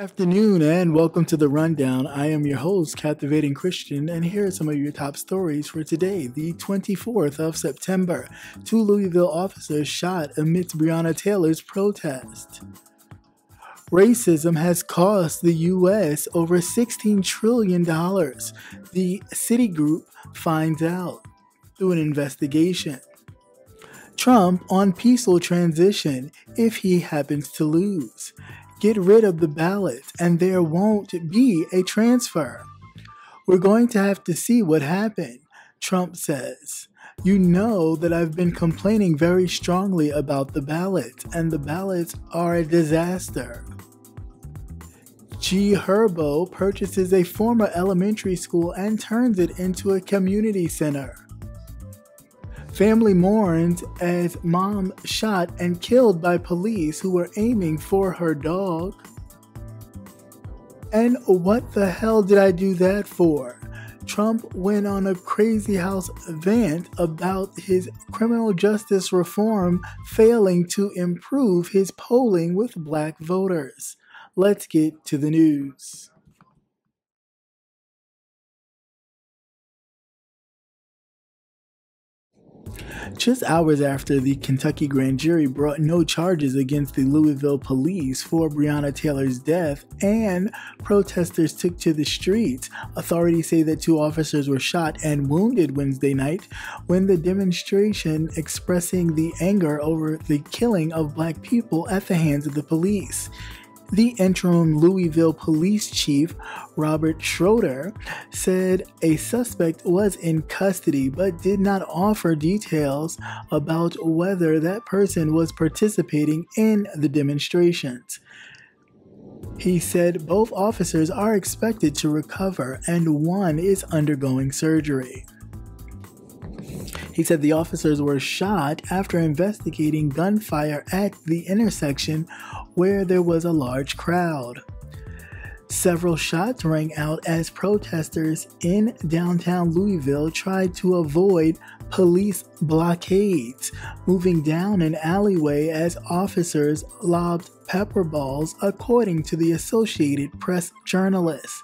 Afternoon and welcome to the Rundown. I am your host, Captivating Christian, and here are some of your top stories for today, the 24th of September. 2 Louisville officers shot amidst Breonna Taylor's protest. Racism has cost the U.S. over $16 trillion. The Citigroup finds out through an investigation. Trump on peaceful transition if he happens to lose. Get rid of the ballots and there won't be a transfer. We're going to have to see what happened, Trump says. You know that I've been complaining very strongly about the ballots, and the ballots are a disaster. Herbo purchases a former elementary school and turns it into a community center. Family mourns as mom shot and killed by police who were aiming for her dog. And what the hell did I do that for? Trump went on a crazy house rant about his criminal justice reform failing to improve his polling with black voters. Let's get to the news. Just hours after the Kentucky grand jury brought no charges against the Louisville police for Breonna Taylor's death and protesters took to the streets, authorities say that 2 officers were shot and wounded Wednesday night when the demonstration expressing the anger over the killing of black people at the hands of the police. The interim Louisville police chief, Robert Schroeder, said a suspect was in custody but did not offer details about whether that person was participating in the demonstrations. He said both officers are expected to recover and one is undergoing surgery. He said the officers were shot after investigating gunfire at the intersection where there was a large crowd. Several shots rang out as protesters in downtown Louisville tried to avoid police blockades, moving down an alleyway as officers lobbed pepper balls, according to the Associated Press journalists.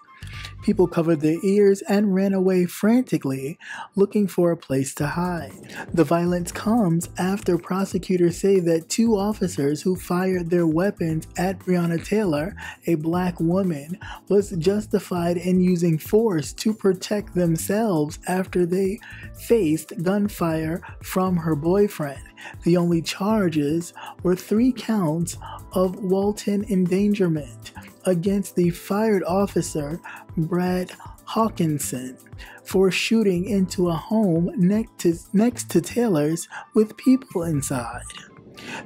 People covered their ears and ran away frantically, looking for a place to hide. The violence comes after prosecutors say that 2 officers who fired their weapons at Breonna Taylor, a black woman, was justified in using force to protect themselves after they faced gunfire from her boyfriend. The only charges were 3 counts of wanton endangerment against the fired officer, Brad Hawkinson, for shooting into a home next to Taylor's with people inside.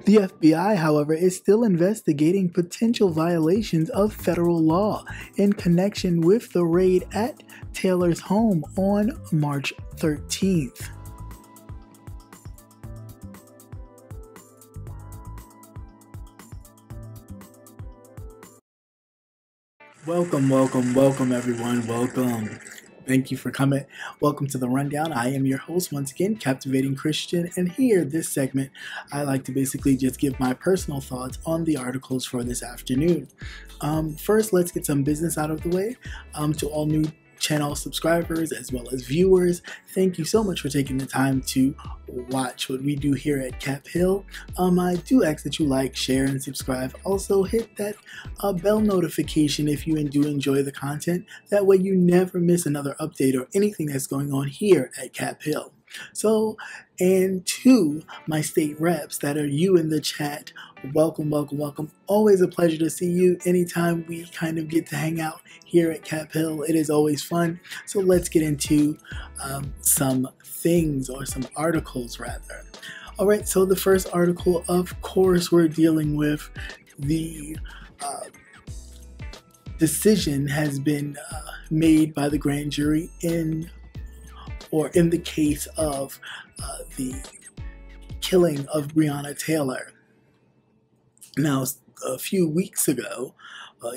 The FBI, however, is still investigating potential violations of federal law in connection with the raid at Taylor's home on March 13th. Welcome everyone. Welcome. Thank you for coming. Welcome to the Rundown. I am your host once again, Captivating Christian, and here, this segment, I like to basically just give my personal thoughts on the articles for this afternoon. First, let's get some business out of the way. To all new channel subscribers as well as viewers, thank you so much for taking the time to watch what we do here at Cap Hill. I do ask that you like, share, and subscribe. Also hit that bell notification if you do enjoy the content. That way you never miss another update or anything that's going on here at Cap Hill. So, and to my state reps that are you in the chat, welcome. Always a pleasure to see you anytime we kind of get to hang out here at Cap Hill. It is always fun. So let's get into some things, or some articles rather. All right, so the first article, of course, we're dealing with the decision has been made by the grand jury in the case of the killing of Breonna Taylor. Now, a few weeks ago,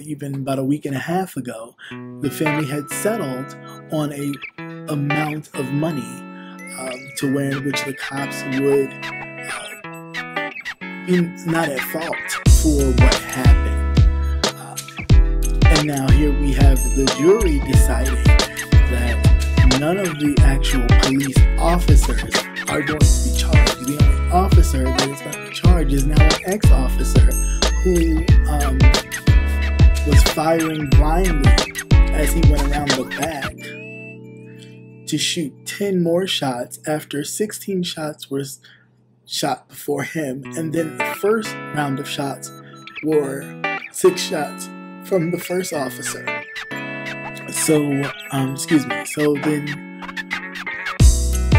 even about a week and a half ago, the family had settled on a amount of money to which the cops would be not at fault for what happened. And now here we have the jury deciding that none of the actual police officers are going to be charged. The only officer that is going to be charged is now an ex-officer who was firing blindly as he went around the back to shoot 10 more shots after 16 shots were shot before him, and then the first round of shots were 6 shots from the first officer. So then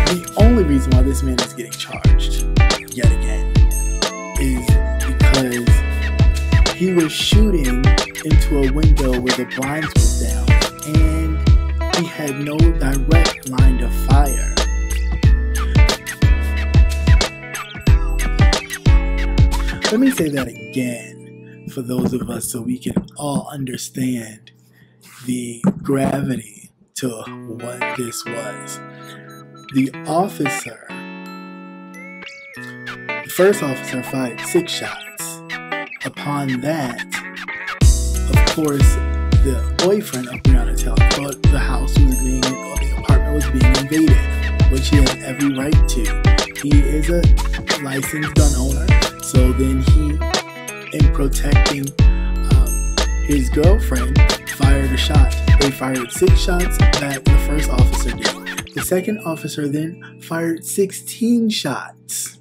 the only reason why this man is getting charged yet again is because he was shooting into a window where the blinds were down and he had no direct line of fire. Let me say that again for those of us so we can all understand the gravity to what this was. The first officer fired 6 shots. Upon that, of course, the boyfriend of Breonna Taylor thought the house was being, or the apartment was being invaded, which he has every right to. He is a licensed gun owner, so then he, in protecting his girlfriend, fired a shot. They fired 6 shots that the first officer did. The second officer then fired 16 shots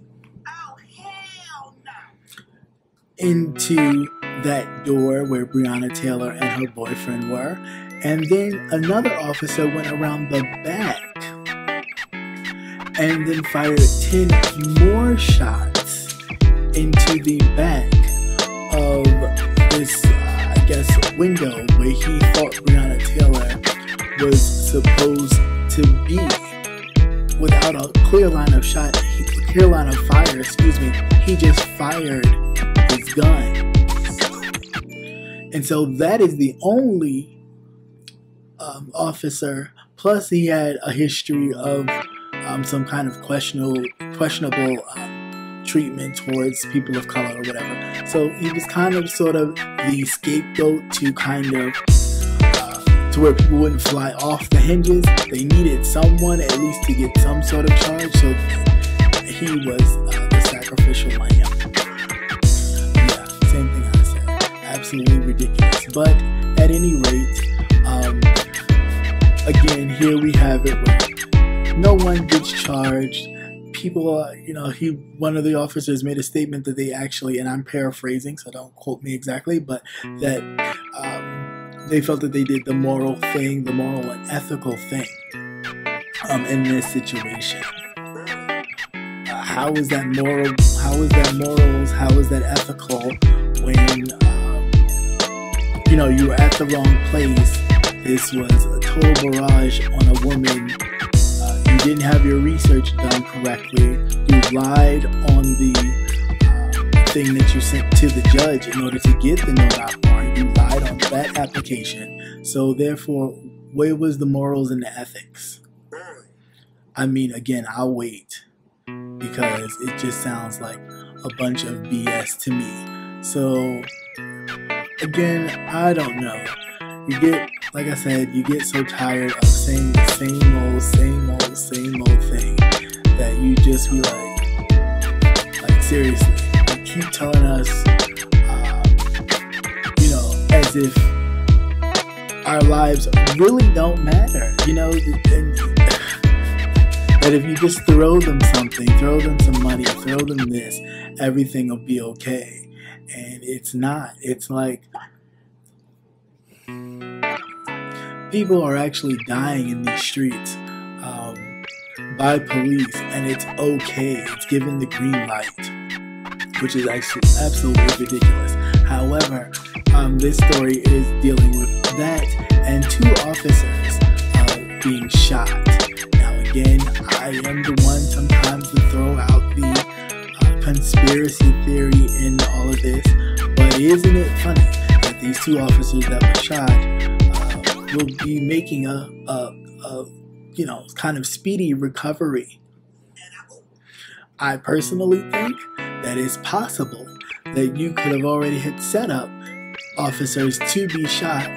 into that door where Breonna Taylor and her boyfriend were. And then another officer went around the back and then fired 10 more shots into the back of this, window where he thought Breonna Taylor was supposed to be. Without a clear line of fire, he just fired his gun. And so that is the only officer, plus he had a history of some kind of questionable treatment towards people of color or whatever. So he was kind of sort of the scapegoat to kind of to where people wouldn't fly off the hinges. They needed someone at least to get some sort of charge, so he was the sacrificial lamb. Yeah, same thing I said. Absolutely ridiculous. But at any rate, again, here we have it where no one gets charged. People, one of the officers made a statement that they actually, and I'm paraphrasing, so don't quote me exactly, but that they felt that they did the moral thing, the moral and ethical thing in this situation. How is that moral? How is that morals? How is that ethical when, you were at the wrong place? This was a total barrage on a woman. You didn't have your research done correctly. You lied on the thing that you sent to the judge in order to get the no-knock warrant. You lied on that application. So therefore, where was the morals and the ethics? I mean, again, I'll wait because it just sounds like a bunch of BS to me. So again, I don't know. You get, like I said, you get so tired of saying the same old thing that you just be like seriously, you keep telling us, as if our lives really don't matter, and that if you just throw them something, throw them some money, throw them this, everything will be okay. And it's not. It's like people are actually dying in these streets by police, and it's okay. It's given the green light, which is actually absolutely ridiculous. However, this story is dealing with that and 2 officers being shot. Now again, I am the one sometimes to throw out the conspiracy theory in all of this, but isn't it funny that these 2 officers that were shot will be making a kind of speedy recovery? I personally think that it's possible that you could have already had set up officers to be shot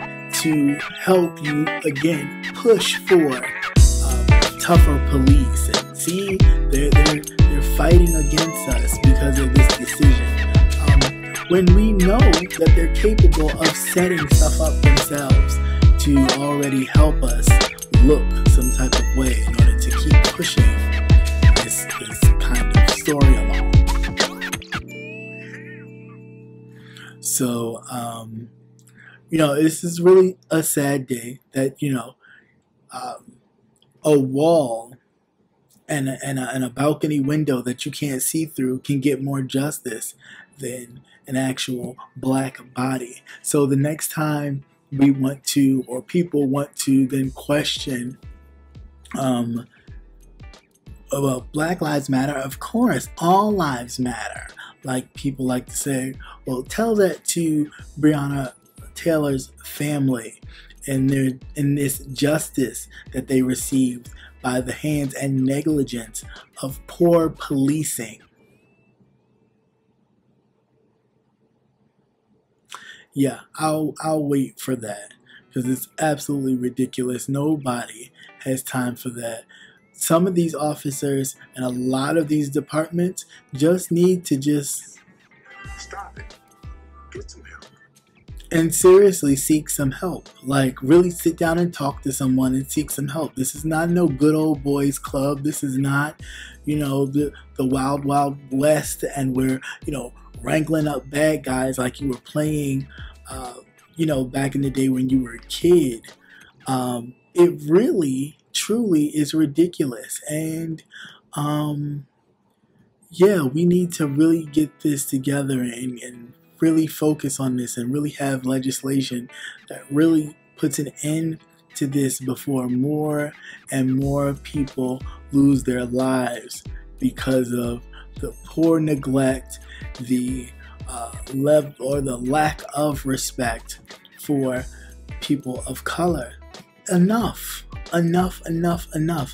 to help you, again, push for tougher police. And see, they're fighting against us because of this decision. When we know that they're capable of setting stuff up themselves to already help us look some type of way in order to keep pushing this kind of story along. So, this is really a sad day that, a wall and a balcony window that you can't see through can get more justice than an actual black body. So the next time we want to, or people want to then question, well, Black Lives Matter, of course, all lives matter. Like people like to say, well, tell that to Breonna Taylor's family and this justice that they received by the hands and negligence of poor policing. Yeah, I'll wait for that because it's absolutely ridiculous. Nobody has time for that. Some of these officers and a lot of these departments just need to just stop it. Get some help. And seriously seek some help. Like really sit down and talk to someone and seek some help. This is not no good old boys club. This is not, the wild, wild west and we're, wrangling up bad guys like you were playing, back in the day when you were a kid. It really, truly is ridiculous. And, we need to really get this together and really focus on this and really have legislation that really puts an end to this before more and more people lose their lives because of the poor neglect, the level or the lack of respect for people of color. Enough.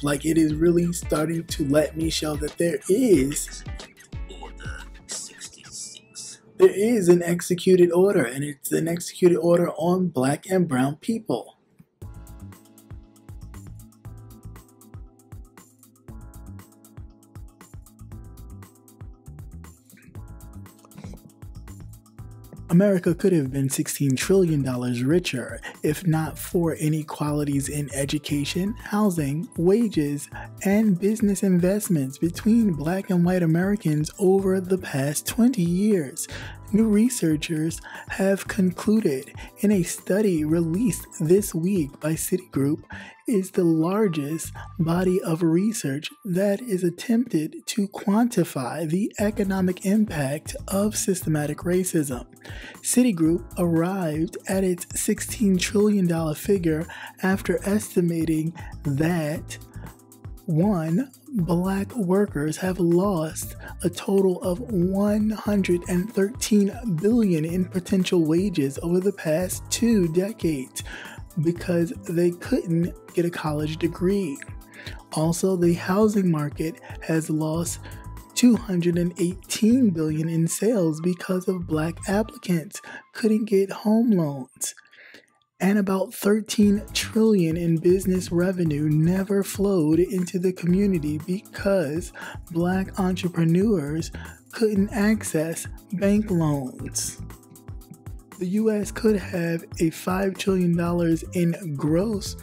Like it is really starting to let me show that there is an executed order, and it's an executed order on black and brown people. America could have been $16 trillion richer if not for inequalities in education, housing, wages, and business investments between black and white Americans over the past 20 years. New researchers have concluded in a study released this week by Citigroup is the largest body of research that is attempted to quantify the economic impact of systematic racism. Citigroup arrived at its $16 trillion figure after estimating that black workers have lost a total of $113 billion in potential wages over the past 2 decades because they couldn't get a college degree. Also, the housing market has lost $218 billion in sales because of black applicants couldn't get home loans. And about $13 trillion in business revenue never flowed into the community because black entrepreneurs couldn't access bank loans. The U.S. could have a $5 trillion in gross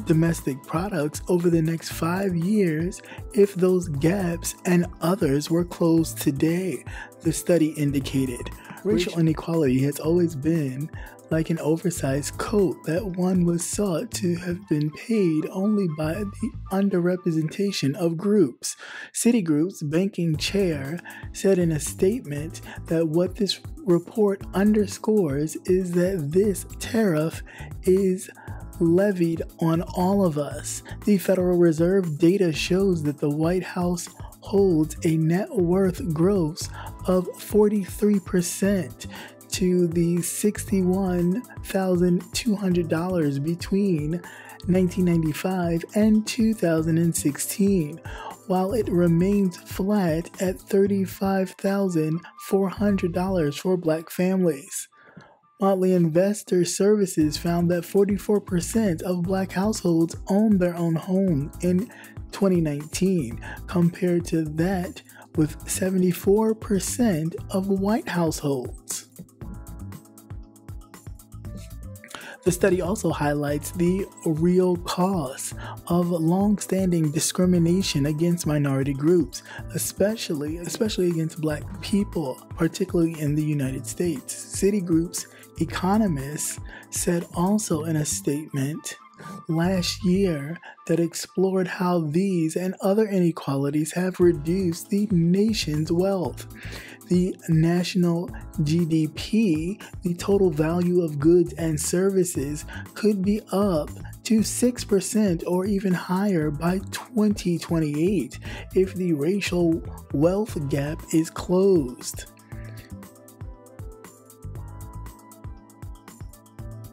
domestic products over the next 5 years if those gaps and others were closed today, the study indicated. Racial inequality has always been like an oversized coat that one was sought to have been paid only by the underrepresentation of groups. Citigroup's banking chair said in a statement that what this report underscores is that this tariff is levied on all of us. The Federal Reserve data shows that the White House holds a net worth gross of 43% to the $61,200 between 1995 and 2016, while it remains flat at $35,400 for black families. Motley Investor Services found that 44% of Black households owned their own home in 2019, compared to that with 74% of white households. The study also highlights the real cause of long-standing discrimination against minority groups, especially against Black people, particularly in the United States. Citigroup's economists said also in a statement last year that explored how these and other inequalities have reduced the nation's wealth. The national GDP, the total value of goods and services, could be up to 6% or even higher by 2028 if the racial wealth gap is closed.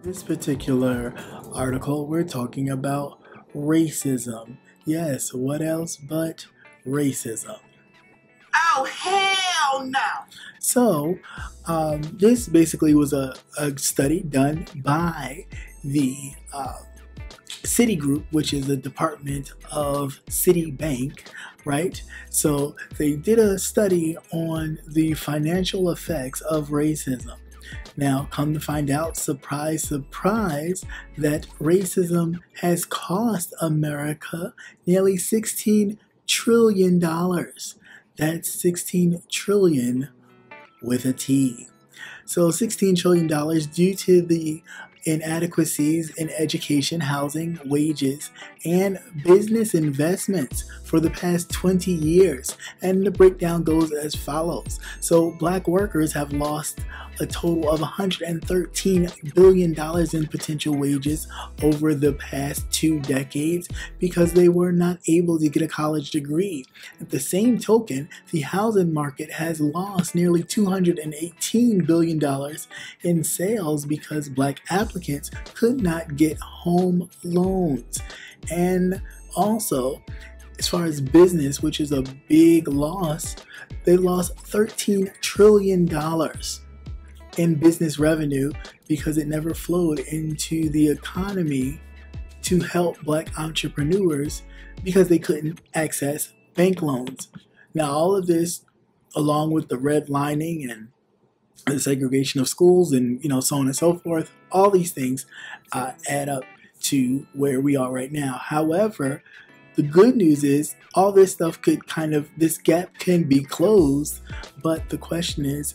This particular article, we're talking about racism. Yes, what else but racism? Oh, hell no! So, this basically was a study done by the Citigroup, which is a department of Citibank, right? So, they did a study on the financial effects of racism. Now, come to find out, surprise, surprise, that racism has cost America nearly $16 trillion. That's 16 trillion with a T. So $16 trillion due to the inadequacies in education, housing, wages, and business investments for the past 20 years. And the breakdown goes as follows. So Black workers have lost a total of $113 billion in potential wages over the past 2 decades because they were not able to get a college degree. At the same token, the housing market has lost nearly $218 billion in sales because Black applicants could not get home loans. And also, as far as business, which is a big loss, they lost $13 trillion in business revenue because it never flowed into the economy to help Black entrepreneurs because they couldn't access bank loans. Now, all of this, along with the redlining and the segregation of schools and so on and so forth, all these things add up to where we are right now. However, the good news is all this stuff this gap can be closed, but the question is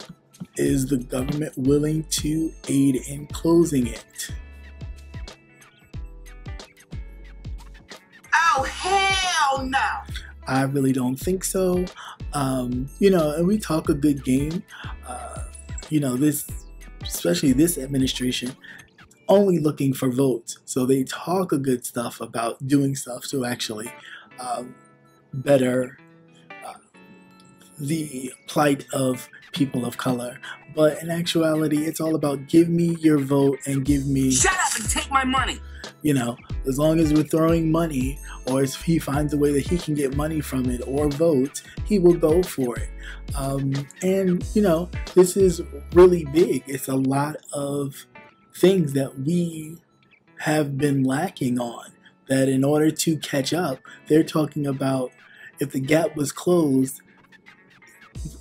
the government willing to aid in closing it? Oh, hell no! I really don't think so. And we talk a good game. Especially this administration, only looking for votes. So they talk a good stuff about doing stuff to actually better the plight of people of color. But in actuality, it's all about give me your vote and give me... Shut up and take my money! As long as we're throwing money, or if he finds a way that he can get money from it or vote, he will go for it. This is really big. It's a lot of things that we have been lacking on, that in order to catch up, they're talking about if the gap was closed,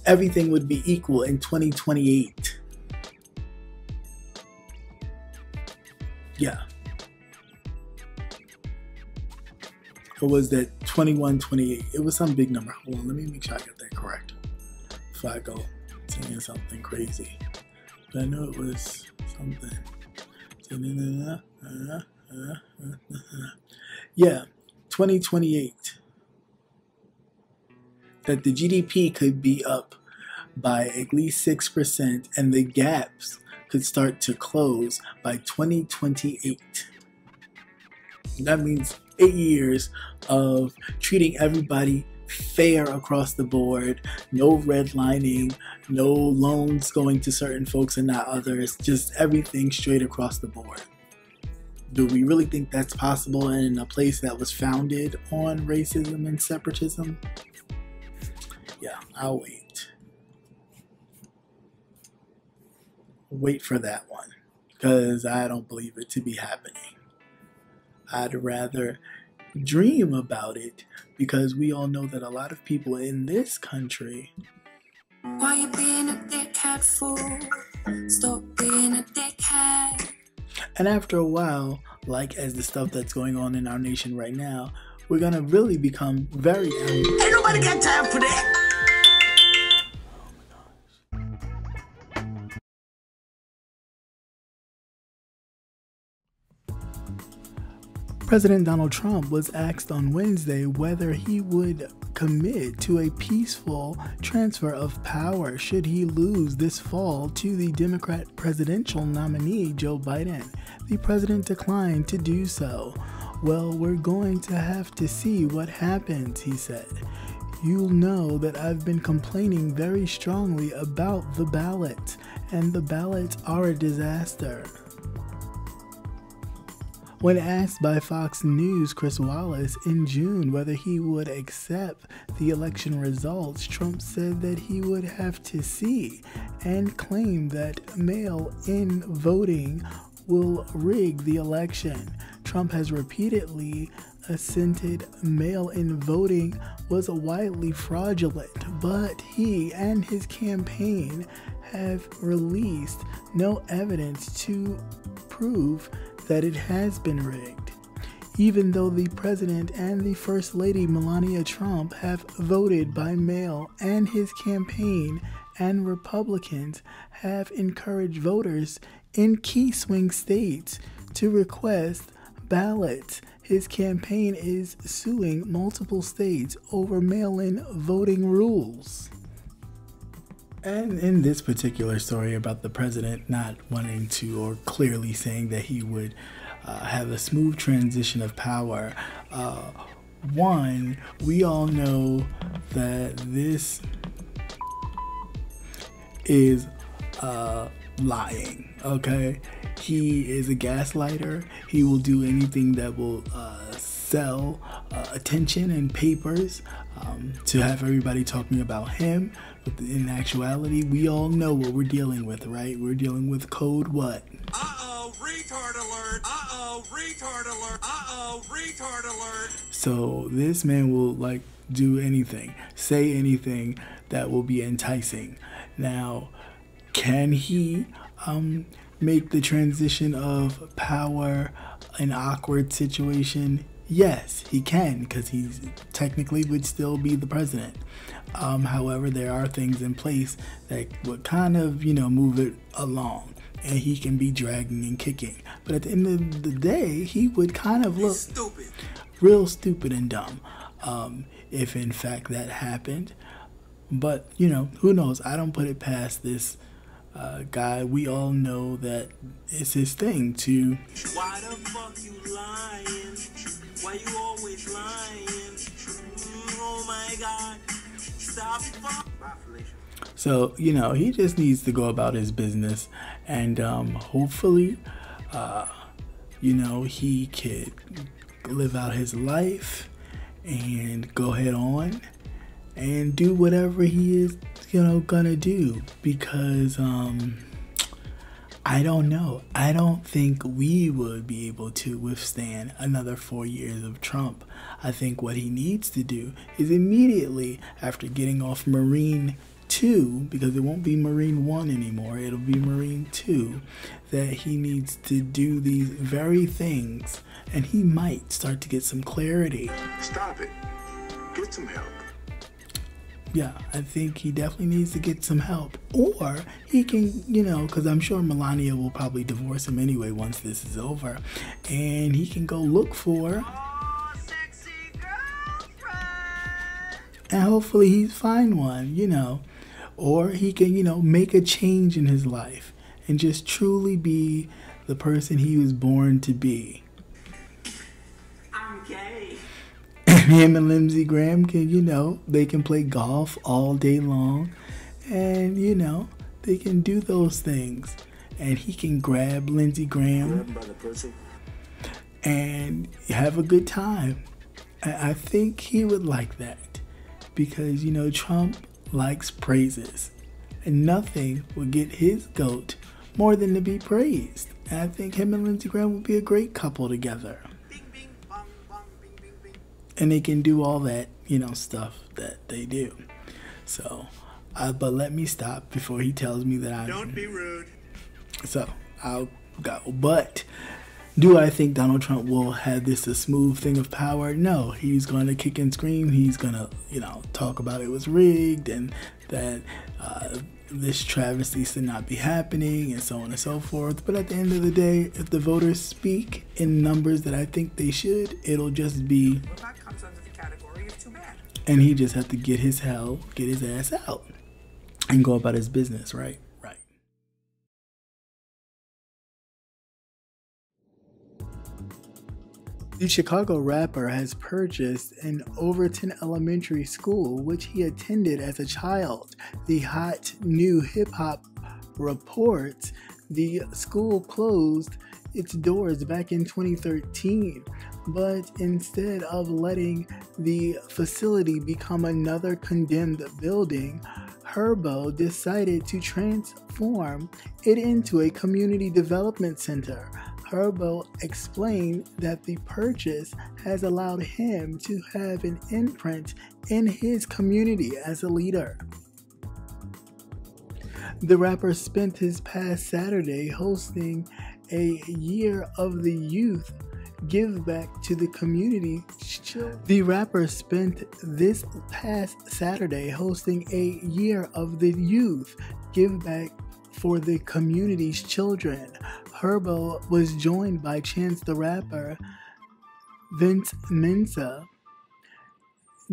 everything would be equal in 2028. Yeah. Or was that 21, 28? It was some big number. Hold on, let me make sure I get that correct before I go saying something crazy. But I know it was something. Yeah, 2028. That the GDP could be up by at least 6% and the gaps could start to close by 2028. That means 8 years of treating everybody fair across the board, no redlining, no loans going to certain folks and not others, just everything straight across the board. Do we really think that's possible in a place that was founded on racism and separatism? Yeah, I'll wait. Wait for that one. because I don't believe it to be happening. I'd rather dream about it, because we all know that a lot of people in this country. Why you being a dickhead fool? Stop being a dickhead. And after a while, like as the stuff that's going on in our nation right now, we're gonna really become very angry. Ain't nobody got time for that. President Donald Trump was asked on Wednesday whether he would commit to a peaceful transfer of power should he lose this fall to the Democrat presidential nominee Joe Biden. The president declined to do so. "Well, we're going to have to see what happens," he said. "You'll know that I've been complaining very strongly about the ballots, and the ballots are a disaster." When asked by Fox News' Chris Wallace in June whether he would accept the election results, Trump said that he would have to see, and claimed that mail-in voting will rig the election. Trump has repeatedly assented mail-in voting was widely fraudulent, but he and his campaign have released no evidence to prove that it has been rigged. Even though the president and the First Lady Melania Trump have voted by mail, and his campaign and Republicans have encouraged voters in key swing states to request ballots, his campaign is suing multiple states over mail-in voting rules. And in this particular story about the president not wanting to, or clearly saying that he would have a smooth transition of power, one, we all know that this is lying, okay? He is a gaslighter. He will do anything that will sell attention and papers to have everybody talking about him. But in actuality, we all know what we're dealing with, right? We're dealing with code what? Uh-oh, retard alert. Uh-oh, retard alert. Uh-oh, retard alert. So this man will like do anything, say anything that will be enticing. Now, can he make the transition of power an awkward situation? Yes, he can, because he technically would still be the president. However, there are things in place that would kind of, move it along, and he can be dragging and kicking. But at the end of the day, he would kind of look real stupid and dumb if in fact that happened. But, who knows? I don't put it past this guy. We all know that it's his thing to... Why the fuck you lying? Why you always lying? Oh my God. Stop. So, he just needs to go about his business, and hopefully, he could live out his life and go head on and do whatever he is, gonna do, because I don't know. I don't think we would be able to withstand another 4 years of Trump. I think what he needs to do is immediately after getting off Marine 2, because it won't be Marine 1 anymore, it'll be Marine 2, that he needs to do these very things, and he might start to get some clarity. Stop it. Get some help. Yeah, I think he definitely needs to get some help. Or he can, because I'm sure Melania will probably divorce him anyway once this is over. And he can go look for... sexy girlfriend. And hopefully he's find one, Or he can, make a change in his life and just truly be the person he was born to be. I'm gay. Him and Lindsey Graham can, they can play golf all day long, and, they can do those things. And he can grab Lindsey Graham and have a good time. I think he would like that, because, Trump likes praises, and nothing will get his goat more than to be praised. And I think him and Lindsey Graham would be a great couple together. Bing, bing, bong, bong, bing, bing, bing. And they can do all that, stuff that they do. So, but let me stop before he tells me that Don't be rude. So, I'll go. But do I think Donald Trump will have this a smooth thing of power? No, he's going to kick and scream. He's going to, talk about it was rigged and that this travesty should not be happening and so on and so forth. But at the end of the day, if the voters speak in numbers that I think they should, it'll just be... Well, that comes under the category of too bad. And he just have to get his ass out and go about his business, right? Right. The Chicago rapper has purchased an Overton Elementary School, which he attended as a child. The hot new hip-hop reports the school closed its doors back in 2013, but instead of letting the facility become another condemned building, Herbo decided to transform it into a community development center. Herbo explained that the purchase has allowed him to have an imprint in his community as a leader. The rapper spent his past Saturday hosting a Year of the Youth give back to the community. The rapper spent this past Saturday hosting a Year of the Youth give back for the community's children. Herbo was joined by Chance the Rapper, Vince Mensa,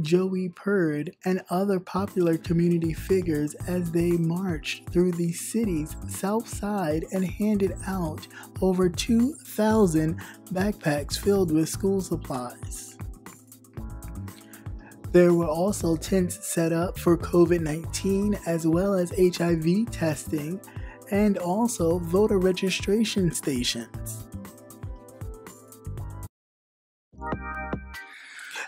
Joey Purd, and other popular community figures as they marched through the city's south side and handed out over 2,000 backpacks filled with school supplies. There were also tents set up for COVID-19 as well as HIV testing and also voter registration stations.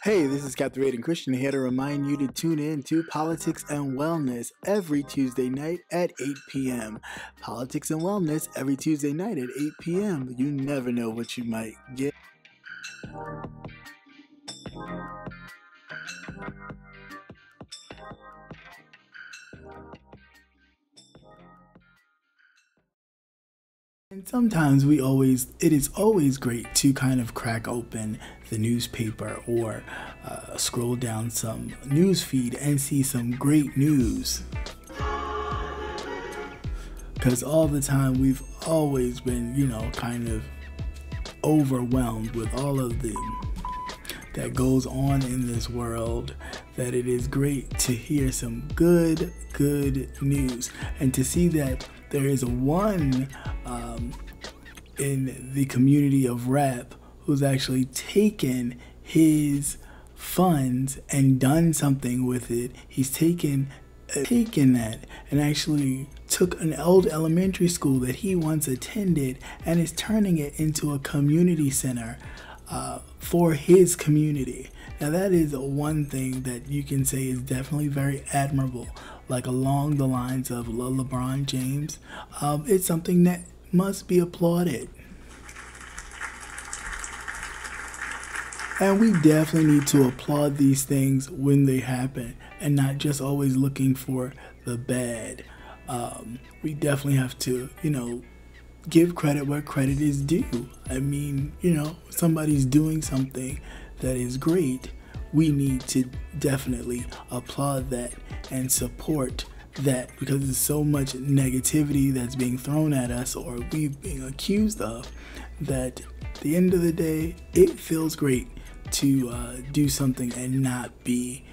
Hey, this is Captivating Christian here to remind you to tune in to Politics and Wellness every Tuesday night at 8 p.m. Politics and Wellness every Tuesday night at 8 p.m. You never know what you might get. And sometimes it is always great to kind of crack open the newspaper or scroll down some news feed and see some great news. Because all the time we've always been, kind of overwhelmed with all of the that goes on in this world, that it is great to hear some good news and to see that there is one in the community of rap who's actually taken his funds and done something with it. He's taken that and actually took an old elementary school that he once attended and is turning it into a community center for his community. Now that is one thing that you can say is definitely very admirable, like along the lines of LeBron James. It's something that must be applauded. And we definitely need to applaud these things when they happen and not just always looking for the bad. We definitely have to, give credit where credit is due. I mean, somebody's doing something that is great. We need to definitely applaud that and support that, because there's so much negativity that's being thrown at us or we've been accused of, that at the end of the day, it feels great to do something and not be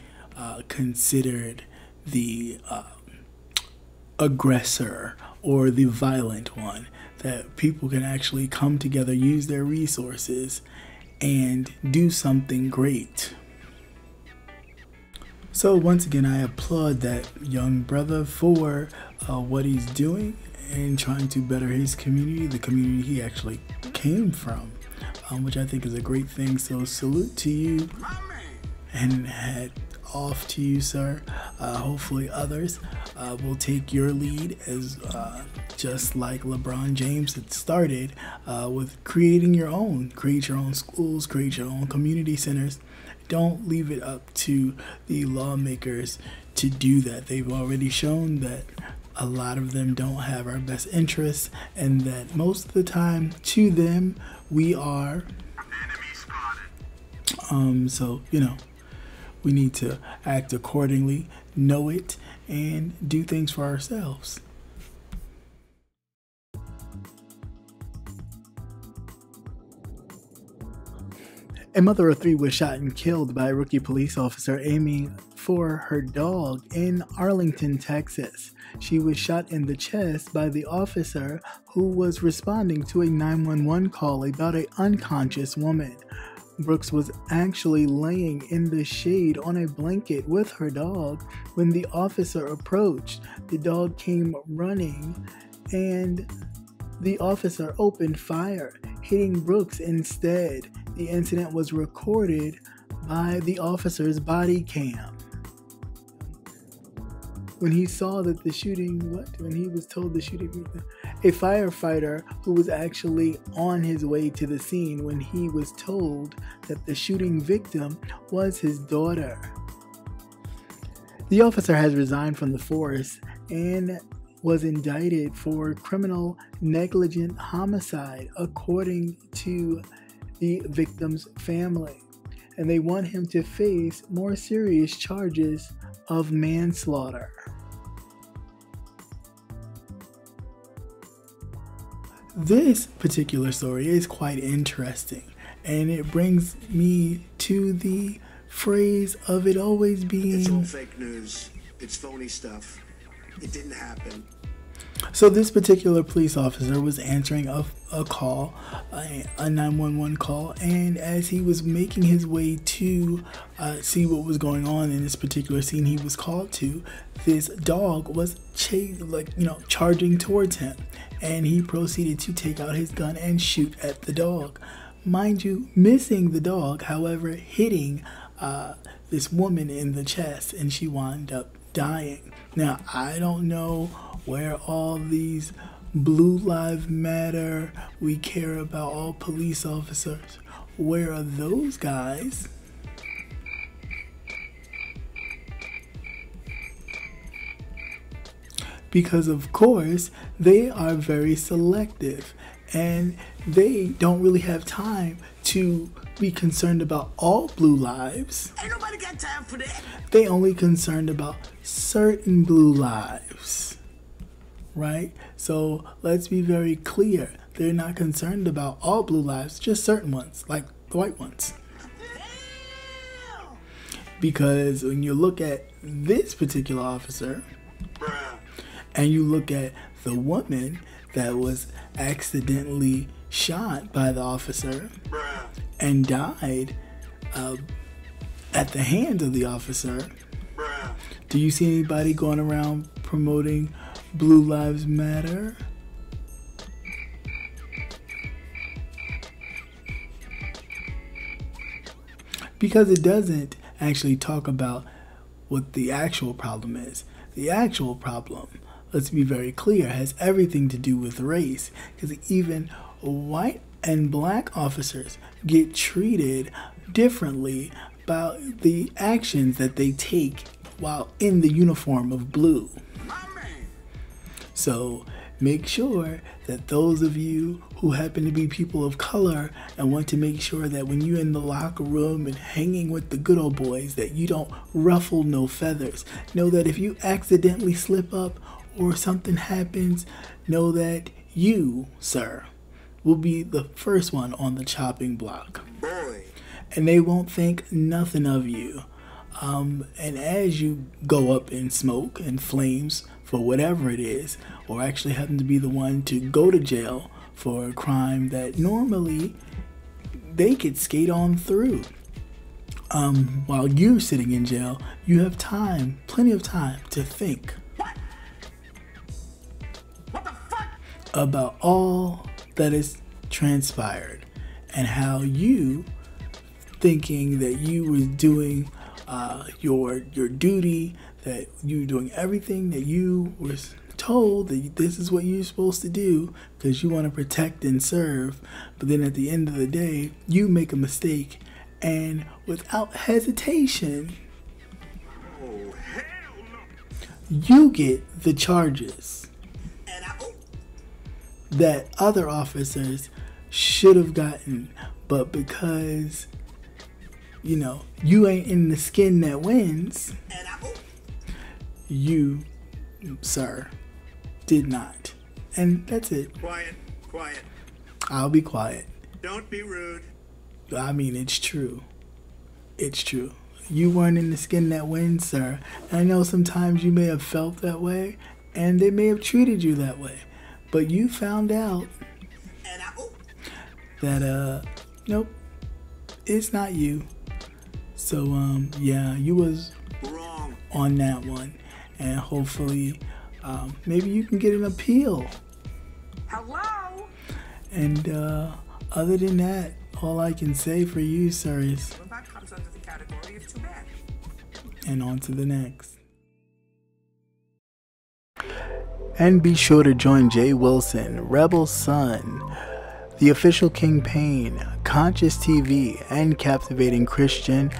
considered the aggressor or the violent one. That people can actually come together, use their resources, and do something great. So once again, I applaud that young brother for what he's doing and trying to better his community, the community he actually came from, which I think is a great thing. So salute to you and hat off to you, sir. Hopefully others will take your lead, as just like LeBron James had started with creating your own. Create your own schools, create your own community centers. Don't leave it up to the lawmakers to do that. They've already shown that a lot of them don't have our best interests, and that most of the time to them we are. So, we need to act accordingly, know it, and do things for ourselves. A mother of three was shot and killed by a rookie police officer aiming for her dog in Arlington, Texas. She was shot in the chest by the officer who was responding to a 911 call about an unconscious woman. Brooks was actually laying in the shade on a blanket with her dog when the officer approached. The dog came running and the officer opened fire, hitting Brooks instead. The incident was recorded by the officer's body cam. When he saw that the shooting, when he was told the shooting, a firefighter who was actually on his way to the scene when he was told that the shooting victim was his daughter. The officer has resigned from the force and was indicted for criminal negligent homicide, according to the victim's family. And they want him to face more serious charges of manslaughter. This particular story is quite interesting, and it brings me to the phrase of it always being... It's all fake news. It's phony stuff. It didn't happen. So this particular police officer was answering a call, a 911 call, and as he was making his way to see what was going on in this particular scene he was called to, this dog was charging towards him, and he proceeded to take out his gun and shoot at the dog. Mind you, missing the dog, however, hitting this woman in the chest, and she wound up dying. Now, I don't know where all these Blue Lives Matter, we care about all police officers, where are those guys? Because of course, they are very selective and they don't really have time to be concerned about all blue lives. Ain't nobody got time for that. They only concerned about certain blue lives, right? So let's be very clear. They're not concerned about all blue lives, just certain ones, like the white ones. Because when you look at this particular officer, and you look at the woman that was accidentally shot by the officer and died at the hands of the officer, do you see anybody going around promoting Blue Lives Matter? Because it doesn't actually talk about what the actual problem is. The actual problem, let's be very clear, has everything to do with race. Because even white and black officers get treated differently about the actions that they take while in the uniform of blue. So make sure that those of you who happen to be people of color and want to make sure that when you're in the locker room and hanging with the good old boys, that you don't ruffle no feathers. Know that if you accidentally slip up or something happens, know that you, sir, will be the first one on the chopping block. Boy. And they won't think nothing of you. And as you go up in smoke and flames for whatever it is, or actually happen to be the one to go to jail for a crime that normally they could skate on through, while you're sitting in jail, you have time, plenty of time to think about all that has transpired and how you, thinking that you were doing your duty, that you were doing everything that you were told that this is what you're supposed to do because you want to protect and serve, but then at the end of the day, you make a mistake and without hesitation, you get the charges that other officers should have gotten, but because, you know, you ain't in the skin that wins, you, sir, did not. And that's it. Quiet, quiet. I'll be quiet. Don't be rude. I mean, it's true. It's true. You weren't in the skin that wins, sir. And I know sometimes you may have felt that way, and they may have treated you that way. But you found out that, nope, it's not you. So, yeah, you was Wrong. on that one. And hopefully, maybe you can get an appeal. Hello? And, other than that, all I can say for you, sir, is... Well, that comes under the category of too bad. And on to the next. And be sure to join Jay Wilson, Rebel Sun, The Official Kingpin, Conscious TV, and Captivating Christian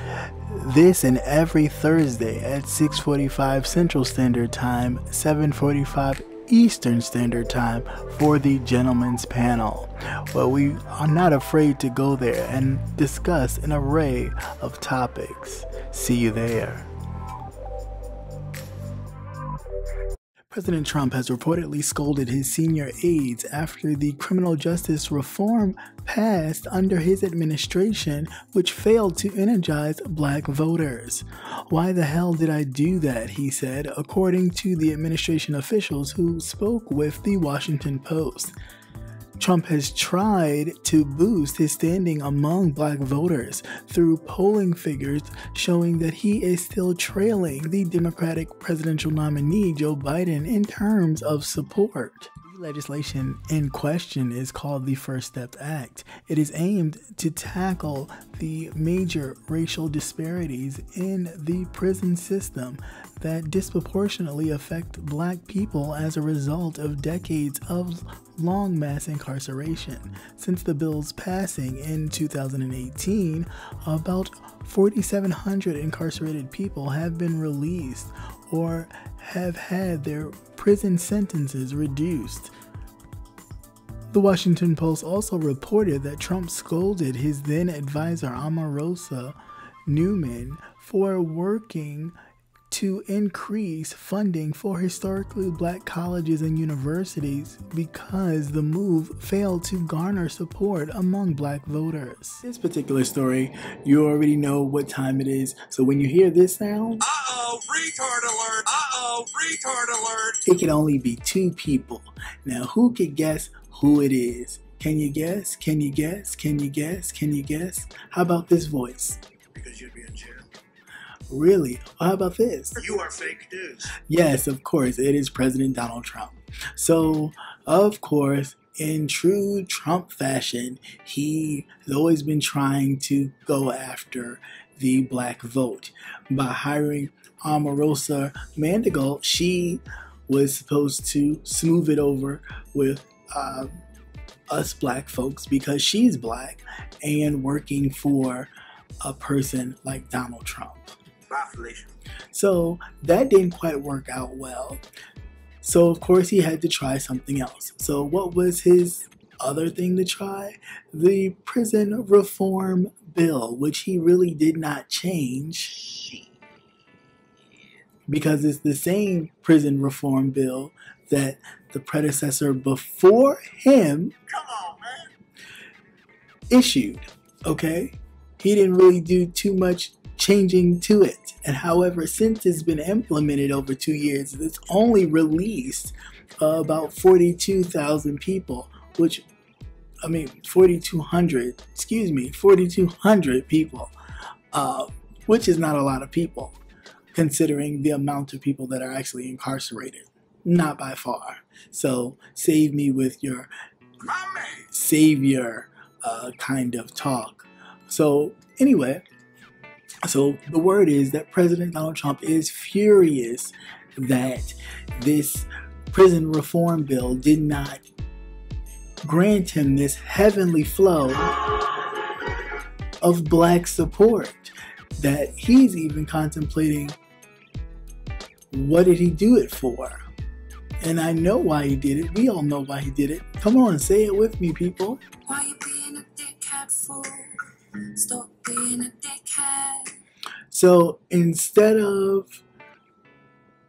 this and every Thursday at 6:45 Central Standard Time, 7:45 Eastern Standard Time for the Gentleman's Panel, where we are not afraid to go there and discuss an array of topics. See you there. President Trump has reportedly scolded his senior aides after the criminal justice reform passed under his administration, which failed to energize black voters. "Why the hell did I do that?" he said, according to the administration officials who spoke with the Washington Post. Trump has tried to boost his standing among black voters through polling figures showing that he is still trailing the Democratic presidential nominee Joe Biden in terms of support. The legislation in question is called the First Step Act. It is aimed to tackle the major racial disparities in the prison system that disproportionately affect black people as a result of decades of long mass incarceration. Since the bill's passing in 2018, about 4,700 incarcerated people have been released or have had their prison sentences reduced. The Washington Post also reported that Trump scolded his then advisor Omarosa Newman for working to increase funding for historically black colleges and universities because the move failed to garner support among black voters. This particular story, you already know what time it is, so when you hear this sound, Uh-oh, retard alert! Uh-oh, retard alert! it can only be two people. Now, who could guess who it is? Can you guess? Can you guess? Can you guess? Can you guess? How about this voice? Because you'd be in jail. Really? Well, how about this? You are fake news. Yes, of course, it is President Donald Trump. So, of course, in true Trump fashion, he has always been trying to go after the black vote by hiring Omarosa Mandigal. She was supposed to smooth it over with us black folks because she's black and working for a person like Donald Trump. Bye, Felicia. So that didn't quite work out well. So of course he had to try something else. So what was his other thing to try? The prison reform bill, which he really did not change because it's the same prison reform bill that the predecessor before him issued. Okay? He didn't really do too much changing to it. And however, since it's been implemented over 2 years, it's only released about 42,000 people, which, 4,200 people, which is not a lot of people, considering the amount of people that are actually incarcerated. Not by far. So save me with your savior kind of talk. So anyway, So the word is that President Donald Trump is furious that this prison reform bill did not grant him this heavenly flow of black support, that he's even contemplating, what did he do it for? And I know why he did it. We all know why he did it. Come on, say it with me, people. Why you being a dickhead fool? Stop being a dickhead. So instead of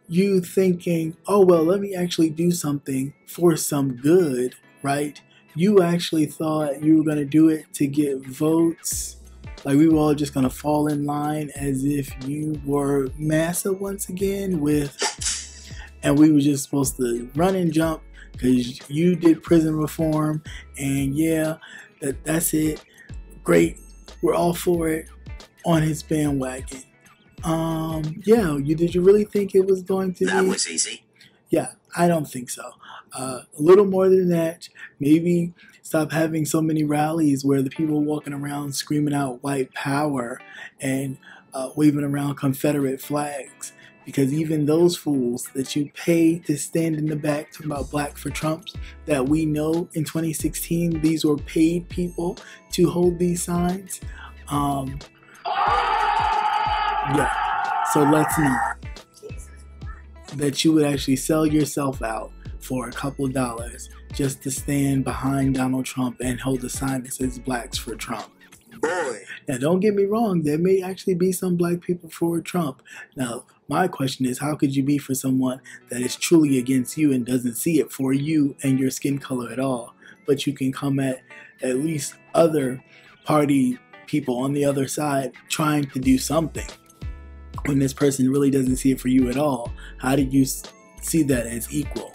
you thinking, oh, well, let me actually do something for some good, right? You actually thought you were going to do it to get votes. Like we were all just going to fall in line as if you were massa once again and we were just supposed to run and jump because you did prison reform and yeah, that's it. Great. We're all for it on his bandwagon. Yeah, did you really think it was going to be? That was easy. Yeah, I don't think so. A little more than that. Maybe stop having so many rallies where the people walking around screaming out white power and waving around Confederate flags. Because even those fools that you pay to stand in the back talking about black for Trumps, that we know in 2016 these were paid people to hold these signs. Yeah, so let's not. That you would actually sell yourself out for a couple dollars just to stand behind Donald Trump and hold a sign that says blacks for Trump. Boy. Now, don't get me wrong, there may actually be some black people for Trump. Now, my question is, how could you be for someone that is truly against you and doesn't see it for you and your skin color at all? But you can come at least other party people on the other side trying to do something. When this person really doesn't see it for you at all, how did you see that as equal?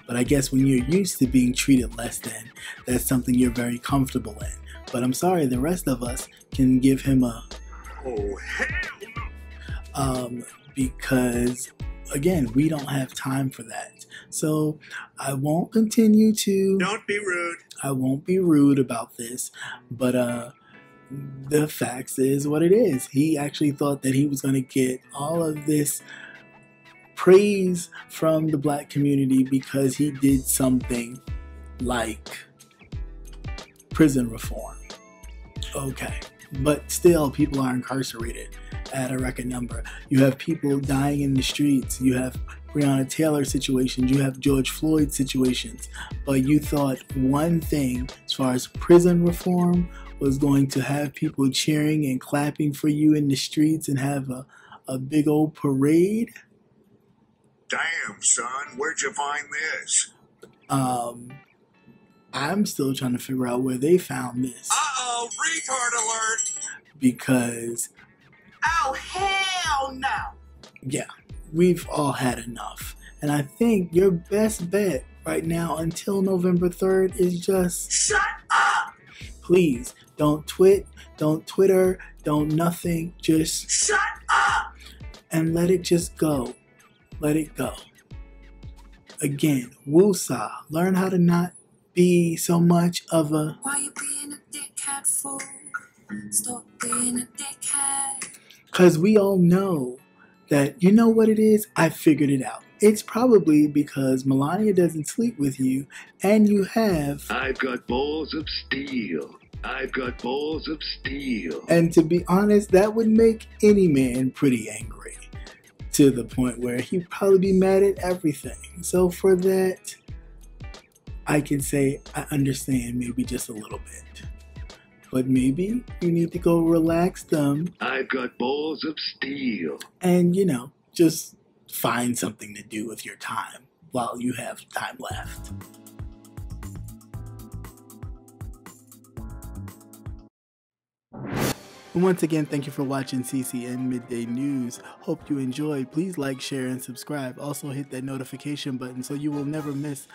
But I guess when you're used to being treated less than, that's something you're very comfortable in. But I'm sorry, the rest of us can give him a Oh, hell no. Because again, we don't have time for that. So I won't continue to. Don't be rude. I won't be rude about this, but the facts is what it is. He actually thought that he was going to get all of this praise from the black community because he did something like prison reform. Okay, but still people are incarcerated at a record number. You have people dying in the streets. You have Breonna Taylor situations. You have George Floyd situations. But you thought one thing as far as prison reform was going to have people cheering and clapping for you in the streets and have a big old parade? Damn, son, where'd you find this? I'm still trying to figure out where they found this. Uh-oh, retard alert! Because, Oh, hell no! yeah, we've all had enough. And I think your best bet right now until November 3rd is just... Shut up! Please, don't Twitter, don't nothing. Just... Shut up! And let it just go. Let it go. Again, woosah. Learn how to not be so much of a... Why you being a dickhead fool? Stop being a dickhead. Because we all know that, you know what it is? I figured it out. It's probably because Melania doesn't sleep with you and you have... I've got balls of steel. I've got balls of steel. And to be honest, that would make any man pretty angry. To the point where he'd probably be mad at everything. So for that, I can say I understand maybe just a little bit. But maybe you need to go relax them. I've got balls of steel. And, just find something to do with your time while you have time left. Once again, thank you for watching CCN Midday News. Hope you enjoyed. Please like, share, and subscribe. Also hit that notification button so you will never miss